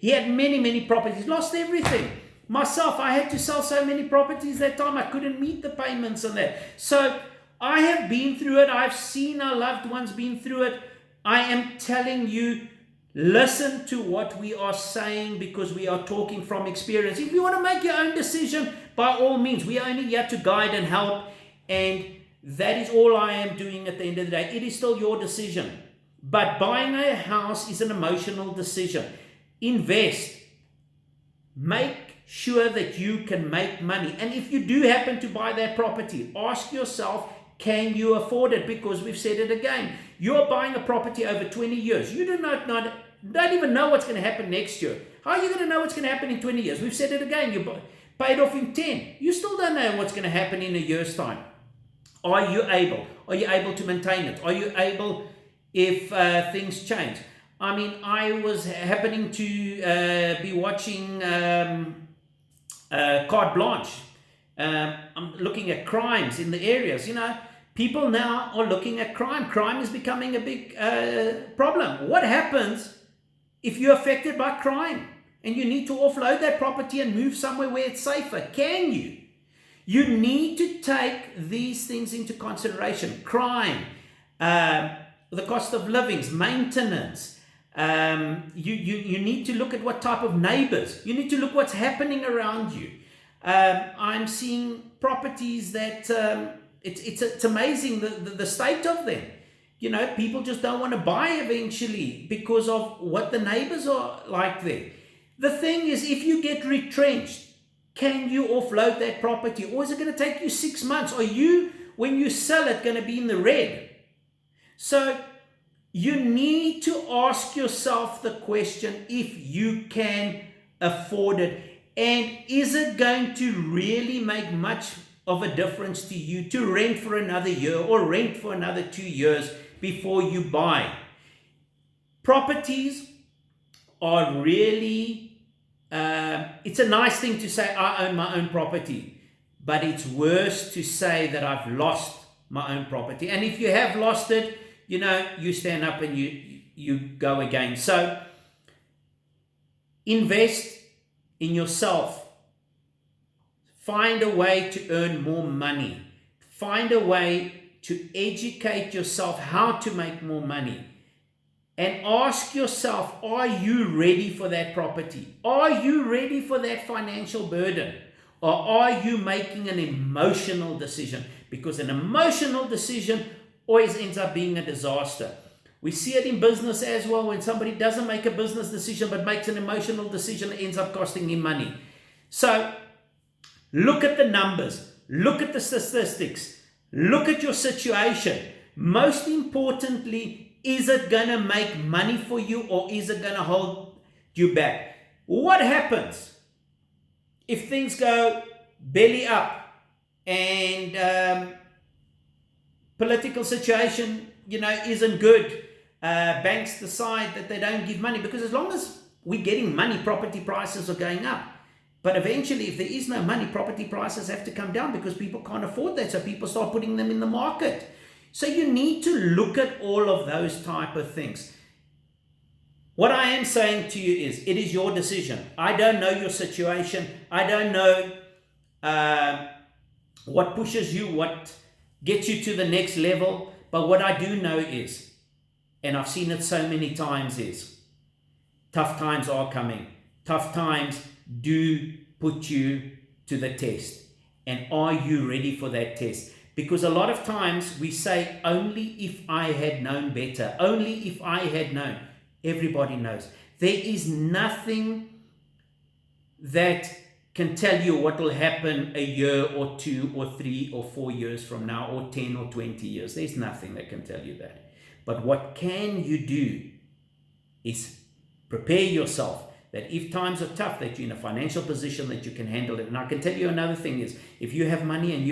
He had many, many properties, lost everything. Myself, I had to sell so many properties that time. I couldn't meet the payments on that. So I have been through it. I've seen our loved ones been through it. I am telling you, listen to what we are saying, because we are talking from experience. If you want to make your own decision, by all means, we are only here to guide and help. And that is all I am doing at the end of the day. It is still your decision. But buying a house is an emotional decision. Invest. Make sure that you can make money. And if you do happen to buy that property, ask yourself, can you afford it? Because we've said it again. You're buying a property over 20 years. You don't even know what's going to happen next year. How are you going to know what's going to happen in 20 years? We've said it again. You paid off in 10. You still don't know what's going to happen in a year's time. Are you able? Are you able to maintain it? Are you able if things change? I mean, I was happening to be watching Carte Blanche. I'm looking at crimes in the areas. People now are looking at crime. Crime is becoming a big problem. What happens if you're affected by crime and you need to offload that property and move somewhere where it's safer? Can you? You need to take these things into consideration. Crime, the cost of living, maintenance. You need to look at what type of neighbors. You need to look what's happening around you. I'm seeing properties that it's amazing the state of them. People just don't want to buy eventually because of what the neighbors are like there. The thing is, if you get retrenched, can you offload that property, or is it going to take you 6 months? Are you, when you sell it, going to be in the red? So you need to ask yourself the question if you can afford it, and is it going to really make much of a difference to you to rent for another year or rent for another 2 years before you buy. Properties are really, it's a nice thing to say, I own my own property, but it's worse to say that I've lost my own property. And if you have lost it, you stand up and you go again. So invest in yourself. Find a way to earn more money. Find a way to educate yourself how to make more money. And ask yourself, are you ready for that property? Are you ready for that financial burden? Or are you making an emotional decision? Because an emotional decision always ends up being a disaster. We see it in business as well. When somebody doesn't make a business decision but makes an emotional decision, it ends up costing him money. So look at the numbers. Look at the statistics. Look at your situation. Most importantly, is it going to make money for you, or is it going to hold you back? What happens if things go belly up and political situation, isn't good? Banks decide that they don't give money, because as long as we're getting money, property prices are going up. But eventually, if there is no money, property prices have to come down because people can't afford that. So people start putting them in the market. So you need to look at all of those type of things. What I am saying to you is, it is your decision. I don't know your situation. I don't know what pushes you, what gets you to the next level. But what I do know is, and I've seen it so many times, is tough times are coming. Tough times do put you to the test. And are you ready for that test? Because a lot of times we say, only if I had known better, only if I had known. Everybody knows. There is nothing that can tell you what will happen a year or 2 or 3 or 4 years from now, or 10 or 20 years. There's nothing that can tell you that. But what can you do is prepare yourself that if times are tough, that you're in a financial position that you can handle it. And I can tell you another thing is, if you have money and you have